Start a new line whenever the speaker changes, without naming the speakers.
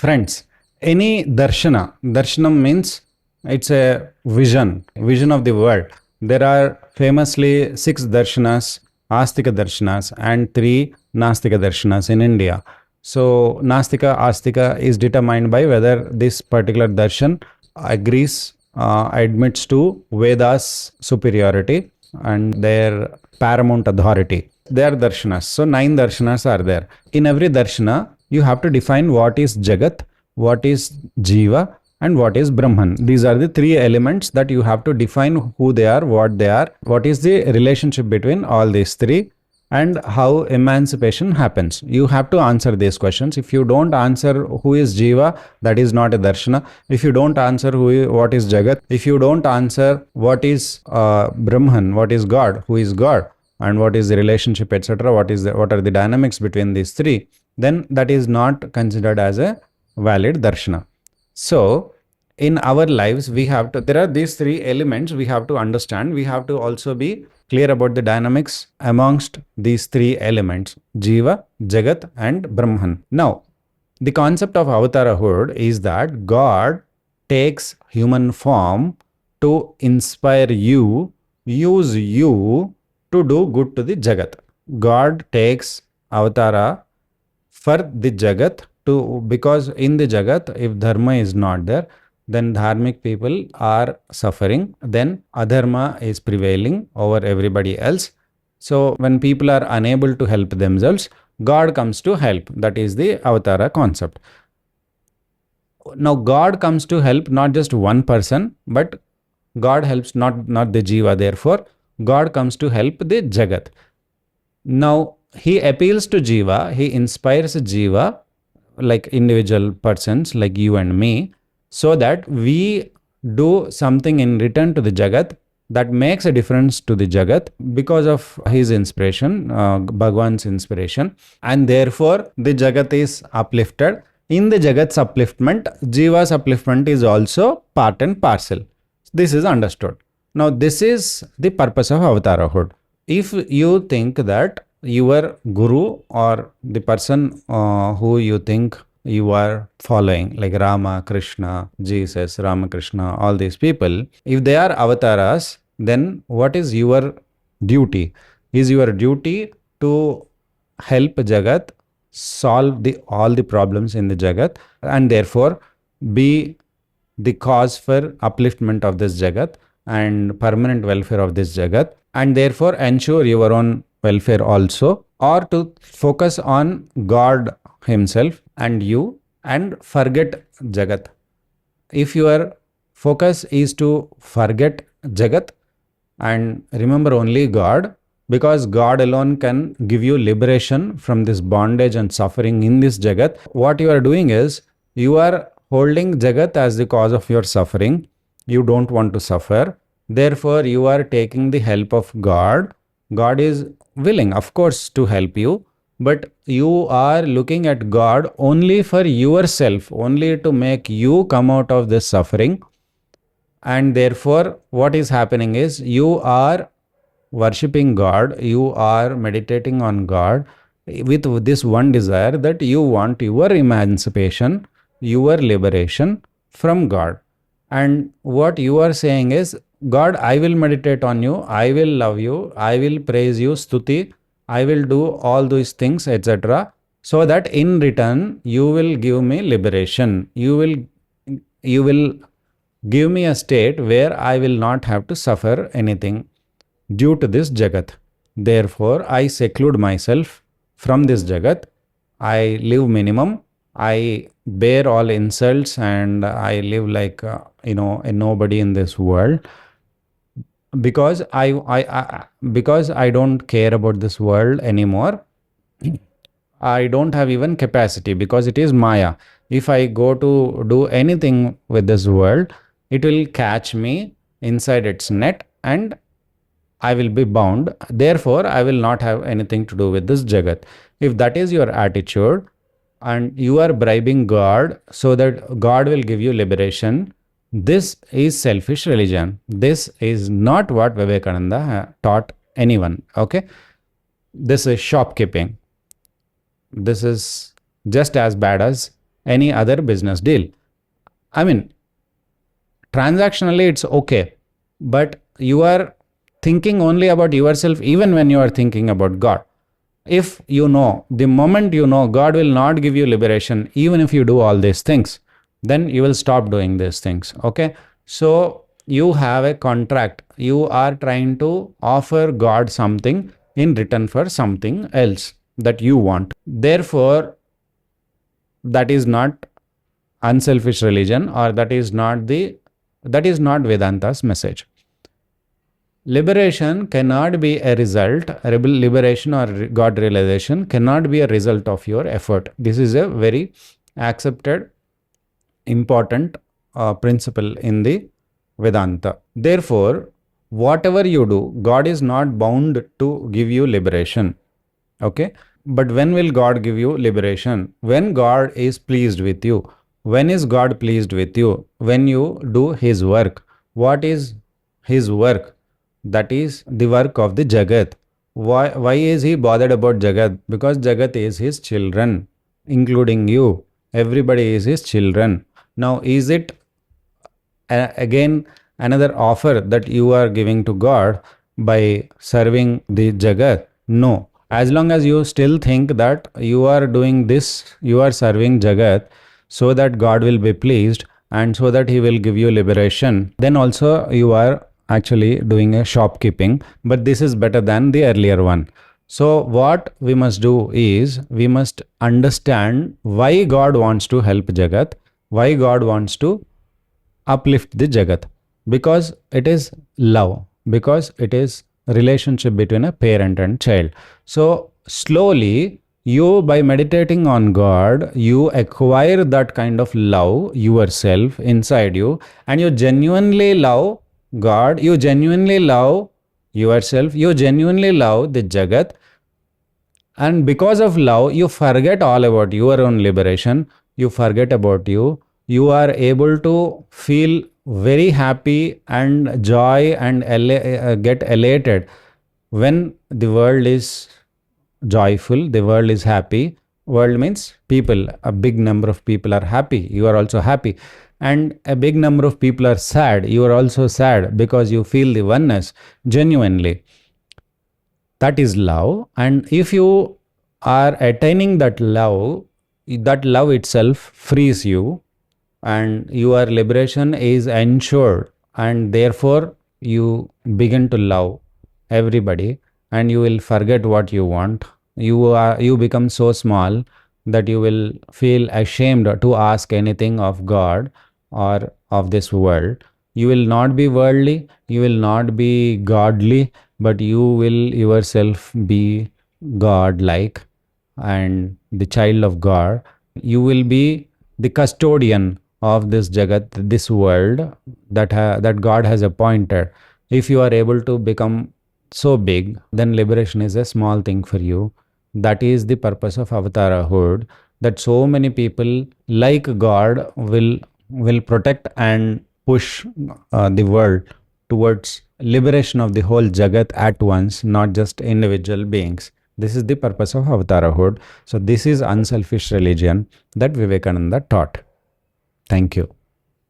Friends, any darshanam means it's a vision of the world. There are famously six darshanas, astika darshanas, and three nastika darshanas in India. So, nastika, astika is determined by whether this particular darshan admits to Vedas superiority and their paramount authority. They are darshanas. So, nine darshanas are there. In every darshana, you have to define what is Jagat, what is Jiva, and what is Brahman. These are the three elements that you have to define who they are, what is the relationship between all these three, and how emancipation happens. You have to answer these questions. If you don't answer who is Jiva, that is not a darshana. If you don't answer what is Jagat, if you don't answer what is Brahman, what is God, who is God, and what is the relationship, etc., what are the dynamics between these three, then that is not considered as a valid darshana. So, in our lives, there are these three elements we have to understand. We have to also be clear about the dynamics amongst these three elements, Jiva, Jagat, and Brahman. Now, the concept of avatarahood is that God takes human form to inspire you, use you to do good to the Jagat. God takes avatara for the Jagat because in the Jagat, if dharma is not there, then dharmic people are suffering, then adharma is prevailing over everybody else. So when people are unable to help themselves, God comes to help. That is the avatara concept. Now God comes to help not just one person, but God helps not the jiva. Therefore, God comes to help the Jagat. Now he appeals to jiva, he inspires jiva, like individual persons like you and me, so that we do something in return to the Jagat that makes a difference to the Jagat because of his inspiration, Bhagwan's inspiration, and therefore the Jagat is uplifted. In the Jagat's upliftment, Jiva's upliftment is also part and parcel. This is understood. Now, this is the purpose of avatarahood. If you think that your guru or the person who you think you are following, like Rama, Krishna, Jesus, Ramakrishna, all these people, if they are avatars, then what is your duty? Is your duty to help Jagat solve all the problems in the Jagat, and therefore be the cause for upliftment of this Jagat and permanent welfare of this Jagat, and therefore ensure your own welfare also, or to focus on God himself and you and forget Jagat. If your focus is to forget Jagat and remember only God, because God alone can give you liberation from this bondage and suffering in this Jagat, what you are doing is you are holding Jagat as the cause of your suffering. You don't want to suffer. Therefore, you are taking the help of God. God is willing, of course, to help you, but you are looking at God only for yourself, only to make you come out of this suffering. And therefore, what is happening is you are worshipping God, you are meditating on God with this one desire that you want your emancipation, your liberation from God. And what you are saying is, God, I will meditate on you, I will love you, I will praise you, stuti, I will do all these things, etc. So that in return, you will give me liberation. You will give me a state where I will not have to suffer anything due to this Jagat. Therefore, I seclude myself from this Jagat. I live minimum. I bear all insults and I live like, a nobody in this world, because because I don't care about this world anymore. I don't have even capacity because it is Maya. If I go to do anything with this world, it will catch me inside its net and I will be bound. Therefore, I will not have anything to do with this Jagat. If that is your attitude and you are bribing God so that God will give you liberation, this is selfish religion. This is not what Vivekananda taught anyone. Okay? This is shopkeeping. This is just as bad as any other business deal. I mean, transactionally it's okay, but you are thinking only about yourself even when you are thinking about God. If you know, the moment you know God will not give you liberation, even if you do all these things, then you will stop doing these things. Okay. So you have a contract. You are trying to offer God something in return for something else that you want. Therefore, that is not unselfish religion, or that is not Vedanta's message. Liberation cannot be a result, liberation or God realization cannot be a result of your effort. This is a very accepted, important principle in the Vedanta. Therefore, whatever you do, God is not bound to give you liberation. Okay. But when will God give you liberation? When God is pleased with you. When is God pleased with you? When you do His work. What is His work? That is the work of the Jagat. Why is He bothered about Jagat? Because Jagat is His children, including you. Everybody is His children. Now, is it again another offer that you are giving to God by serving the Jagat? No. As long as you still think that you are doing this, you are serving Jagat so that God will be pleased and so that He will give you liberation, then also you are actually doing a shopkeeping. But this is better than the earlier one. So, what we must do is we must understand why God wants to help Jagat, why God wants to uplift the jagat, because it is love, because it is relationship between a parent and child. So slowly, you, by meditating on God, you acquire that kind of love yourself inside you, and you genuinely love God, you genuinely love yourself, you genuinely love the jagat, and because of love, you forget all about your own liberation. You forget about you. You are able to feel very happy and joy and get elated when the world is joyful, the world is happy. World means people. A big number of people are happy. You are also happy. And a big number of people are sad. You are also sad because you feel the oneness genuinely. That is love. And if you are attaining that love itself frees you, and your liberation is ensured, and therefore you begin to love everybody, and you will forget what you want. You become so small that you will feel ashamed to ask anything of God or of this world. You will not be worldly, you will not be godly, but you will yourself be God like and the child of God. You will be the custodian of this jagat, this world that God has appointed. If you are able to become so big, then liberation is a small thing for you. That is the purpose of avatarahood. That so many people like God will protect and push the world towards liberation of the whole jagat at once, not just individual beings. This is the purpose of avatarahood. So this is unselfish religion that Vivekananda taught. Thank you.